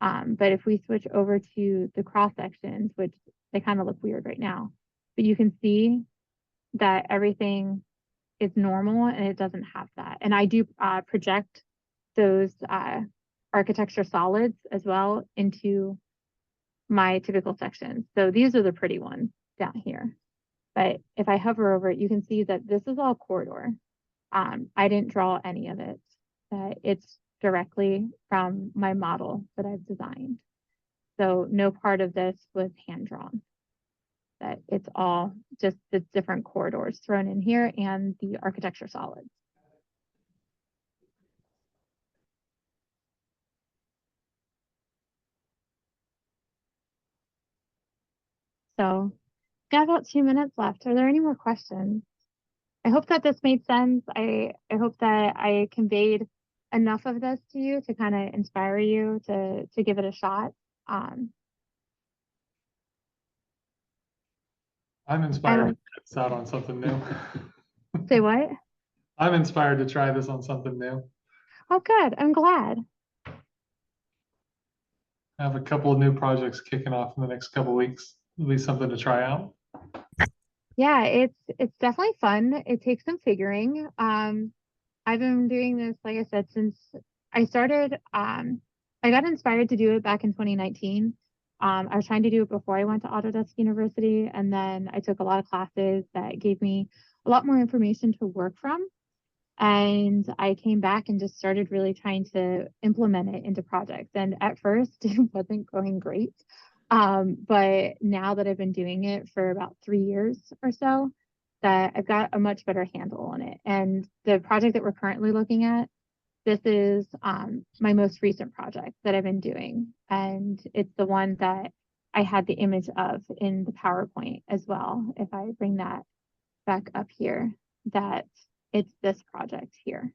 But if we switch over to the cross sections, which they kind of look weird right now, but you can see that everything is normal and it doesn't have that. And I do project those architecture solids as well into my typical sections. So these are the pretty ones down here. But if I hover over it, you can see that this is all corridor. I didn't draw any of it. It's directly from my model that I've designed. So no part of this was hand drawn. That it's all just the different corridors thrown in here and the architecture solids. So got about 2 minutes left. Are there any more questions? I hope that this made sense. I hope that I conveyed enough of this to you to kind of inspire you to give it a shot. I'm I inspired to like, try this out on something new. say what? I'm inspired to try this on something new. Oh, good. I'm glad. I have a couple of new projects kicking off in the next couple of weeks. At least something to try out. Yeah, it's definitely fun. It takes some figuring. I've been doing this, like I said, since I started. I got inspired to do it back in 2019. I was trying to do it before I went to Autodesk University, and then I took a lot of classes that gave me a lot more information to work from. And I came back and just started really trying to implement it into projects. And at first, it wasn't going great. But now that I've been doing it for about 3 years or so, that I've got a much better handle on it. And the project that we're currently looking at, this is my most recent project that I've been doing. And it's the one that I had the image of in the PowerPoint as well. If I bring that back up here, that it's this project here.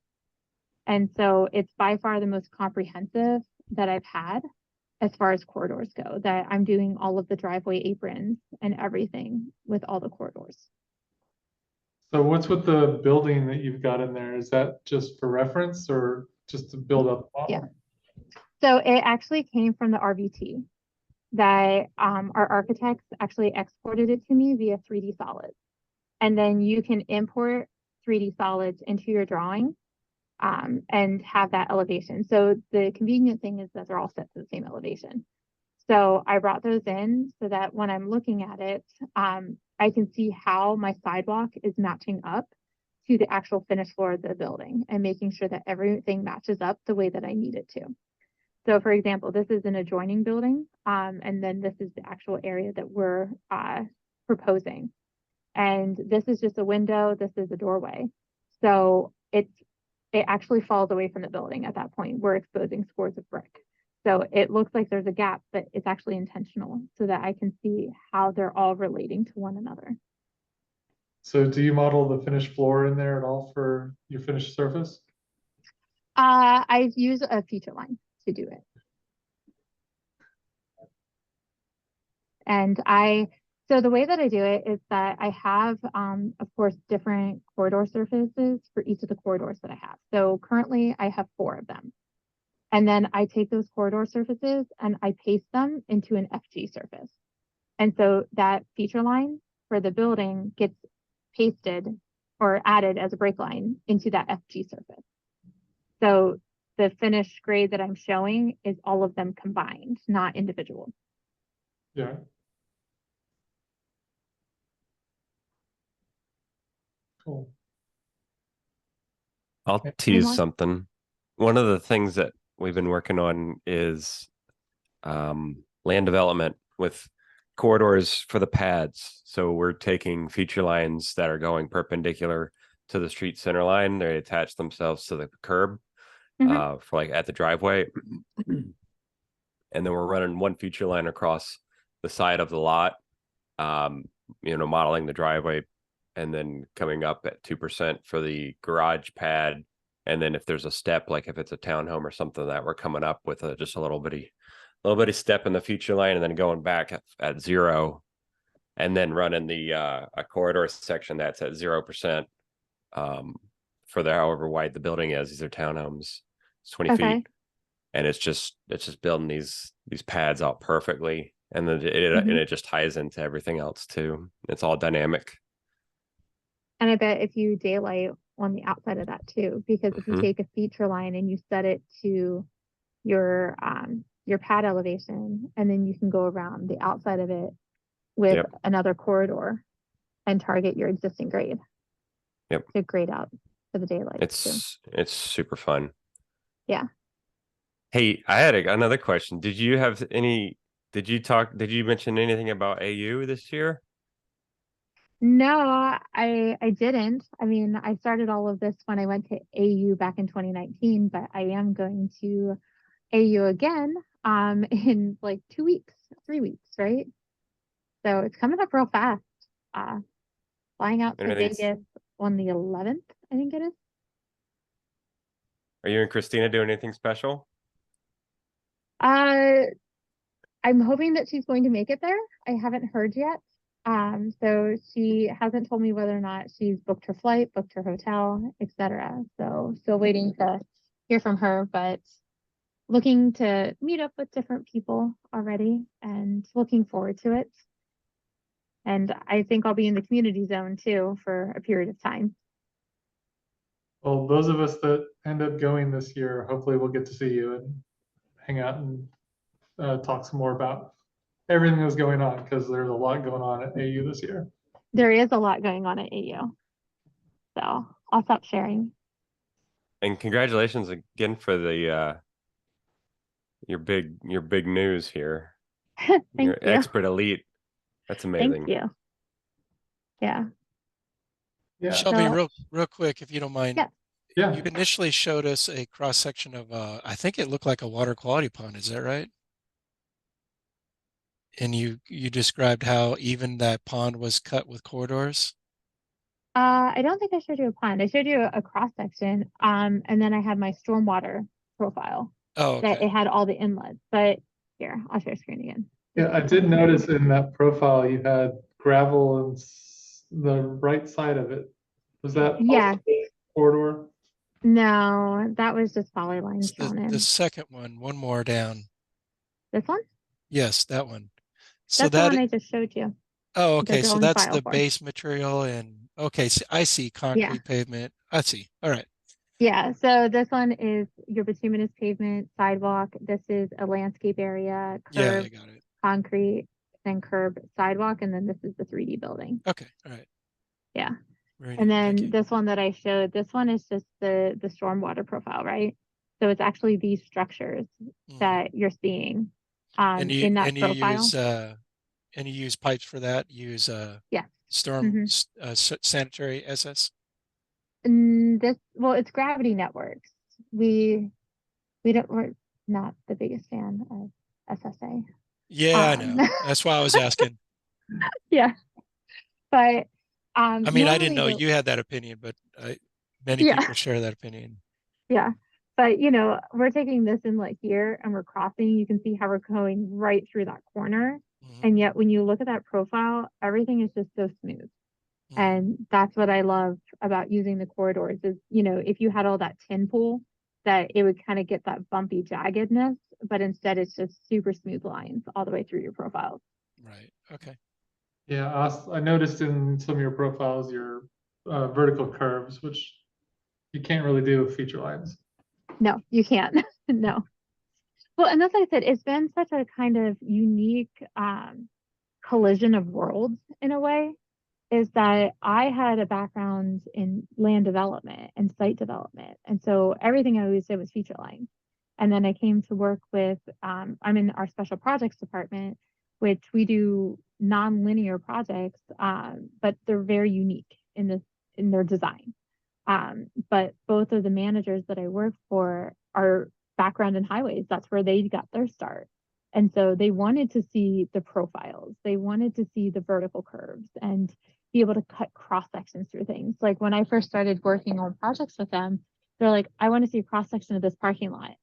And so it's by far the most comprehensive that I've had as far as corridors go, that I'm doing all of the driveway aprons and everything with all the corridors. So what's with the building that you've got in there? Is that just for reference or just to build up? Yeah. So it actually came from the RVT. that our architects actually exported it to me via 3D solids. And then you can import 3D solids into your drawing and have that elevation. So the convenient thing is that they're all set to the same elevation. So I brought those in so that when I'm looking at it, I can see how my sidewalk is matching up to the actual finished floor of the building and making sure that everything matches up the way that I need it to. So for example, this is an adjoining building, and then this is the actual area that we're proposing. And this is just a window, this is a doorway. So it actually falls away from the building at that point. We're exposing scores of brick. So it looks like there's a gap, but it's actually intentional so that I can see how they're all relating to one another. So do you model the finished floor in there at all for your finished surface? I've used a feature line to do it. And so the way that I do it is that I have, of course, different corridor surfaces for each of the corridors that I have. So currently I have 4 of them. And then I take those corridor surfaces and I paste them into an FG surface. And so that feature line for the building gets pasted or added as a break line into that FG surface. So the finished grade that I'm showing is all of them combined, not individual. Yeah. Cool. I'll Okay. tease more? something. One of the things that we've been working on is land development with corridors for the pads. So we're taking feature lines that are going perpendicular to the street center line. They attach themselves to the curb for like at the driveway. And then we're running one feature line across the side of the lot, modeling the driveway, and then coming up at 2% for the garage pad. And then if there's a step, like if it's a townhome or something, that we're coming up with just a little bitty step in the feature line, and then going back at 0, and then running the a corridor section that's at 0% for the however wide the building is. These are townhomes, it's 20 feet, and it's just building these pads out perfectly, and then it just ties into everything else too. It's all dynamic. And I bet if you daylight on the outside of that too, because if you take a feature line and you set it to your pad elevation, and then you can go around the outside of it with another corridor and target your existing grade. To grade out for the daylight. It's super fun. Yeah. Hey, I had another question. Did you mention anything about AU this year? No, I didn't. I mean, I started all of this when I went to AU back in 2019, but I am going to AU again in like 2 weeks, 3 weeks, right? So it's coming up real fast. Flying out to Vegas on the 11th, I think it is. Are you and Christina doing anything special? I'm hoping that she's going to make it there. I haven't heard yet. So she hasn't told me whether or not she's booked her flight, booked her hotel, etc. So still waiting to hear from her, but looking to meet up with different people already and looking forward to it. And I think I'll be in the community zone too for a period of time. Well, those of us that end up going this year, hopefully we'll get to see you and hang out and talk some more about everything that's going on, because there's a lot going on at AU this year. There is a lot going on at AU. So I'll stop sharing. And congratulations again for the your big news here. Thank you. Expert elite. That's amazing. Thank you. Yeah. Yeah. Shelby, real quick, if you don't mind. Yeah. You initially showed us a cross section of I think it looked like a water quality pond, is that right? And you described how even that pond was cut with corridors. I don't think I showed you a pond. I showed you a cross section. And then I had my stormwater profile. Oh, okay. That it had all the inlets. But here, I'll share screen again. Yeah, I did notice in that profile you had gravel and the right side of it. Was that corridor? No, that was just poly lines drawn in. The second one more down. This one? Yes, that one. So That's the that, one I just showed you, oh, the okay, so drawing that's file the for. base material and, okay, so I see concrete pavement. I see. All right. Yeah, so this one is your bituminous pavement, sidewalk. This is a landscape area, Yeah, I curb, got it. concrete, then curb, sidewalk, and then this is the 3D building. Okay, all right. Yeah. Very And neat. Thank then you. this one that I showed, this one is just the stormwater profile, right? So it's actually these structures Mhm. that you're seeing And in that profile. you use pipes for that, use Yeah. storm sanitary SS. And this, well, it's gravity networks. We're not the biggest fan of SSA. Yeah, I know. That's why I was asking. Yeah, but I mean, I didn't normally know the you had that opinion, but many yeah people share that opinion. yeah, but we're taking this in like here and we're crossing. You can see how we're going right through that corner, Mhm, and yet when you look at that profile, everything is just so smooth. mhm. And that's what I love about using the corridors is, if you had all that tin pool, that it would kind of get that bumpy jaggedness, but instead it's just super smooth lines all the way through your profiles. Right. Okay. Yeah, I noticed in some of your profiles, your vertical curves, which you can't really do with feature lines. No, you can't. No. Well, and as I said, it's been such a kind of unique collision of worlds in a way, is that I had a background in land development and site development. And so everything I always did was feature lines. And then I came to work with, I'm in our special projects department, which we do non-linear projects, but they're very unique in their design. But both of the managers that I work for are background in highways. That's where they got their start. And so they wanted to see the profiles. They wanted to see the vertical curves and be able to cut cross sections through things. Like when I first started working on projects with them, they're like, I want to see a cross section of this parking lot.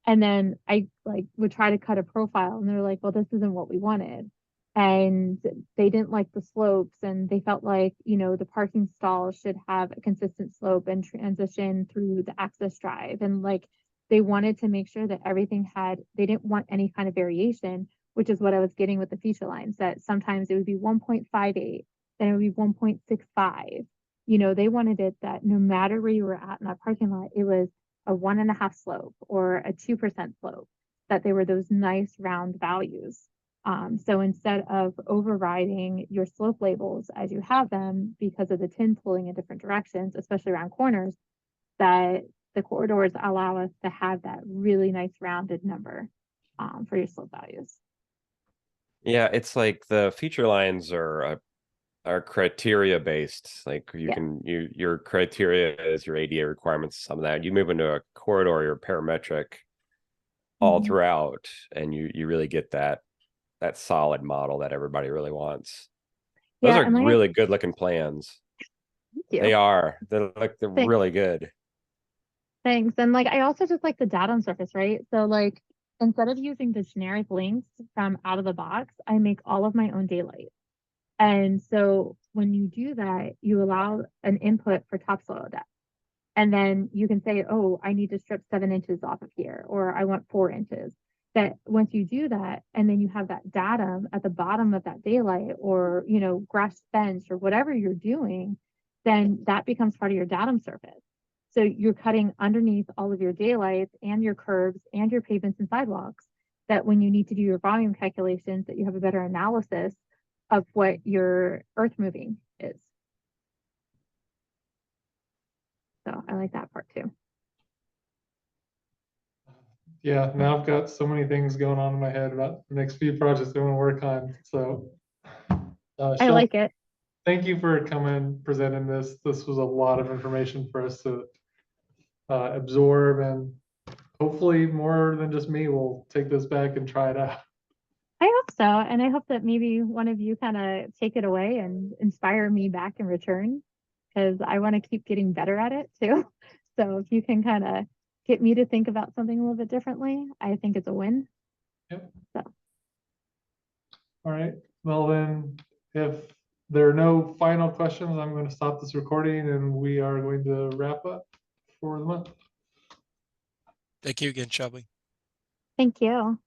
And then I like would try to cut a profile and they're like, well, this isn't what we wanted. And they didn't like the slopes and they felt like, the parking stall should have a consistent slope and transition through the access drive. And like they wanted to make sure that everything they didn't want any kind of variation, which is what I was getting with the feature lines, that sometimes it would be 1.58, then it would be 1.65. They wanted it that no matter where you were at in that parking lot, it was a 1.5 slope or a 2% slope, that they were those nice round values. So instead of overriding your slope labels as you have them because of the tin pulling in different directions, especially around corners, that the corridors allow us to have that really nice rounded number for your slope values. Yeah, it's like the feature lines are criteria based. Like Yeah. your criteria is your ADA requirements, some of that. You move into a corridor, you're parametric all throughout, and you really get that solid model that everybody really wants. Those Yeah, are and like really good looking plans. thank you. They are. They're Thanks. really good. Thanks. And like I also just like the data on surface, right? So like instead of using the generic links from out of the box, I make all of my own daylight. And so when you do that, you allow an input for topsoil depth. And then you can say, oh, I need to strip 7 inches off of here, or I want 4 inches. That once you do that, and then you have that datum at the bottom of that daylight or, grass bench or whatever you're doing, then that becomes part of your datum surface. So you're cutting underneath all of your daylights and your curbs and your pavements and sidewalks, that when you need to do your volume calculations, that you have a better analysis of what your earth moving is. So I like that part too. Yeah, now I've got so many things going on in my head about the next few projects I want to work on. So, I Shelby, like it. thank you for coming, presenting this. This was a lot of information for us to absorb, and hopefully more than just me will take this back and try it out. I hope so. And I hope that maybe one of you kind of take it away and inspire me back in return, because I want to keep getting better at it too. So if you can kind of get me to think about something a little bit differently, I think it's a win. Yep. So. All right. Well, then, if there are no final questions, I'm going to stop this recording and we are going to wrap up for the month. Thank you again, Shelby. Thank you.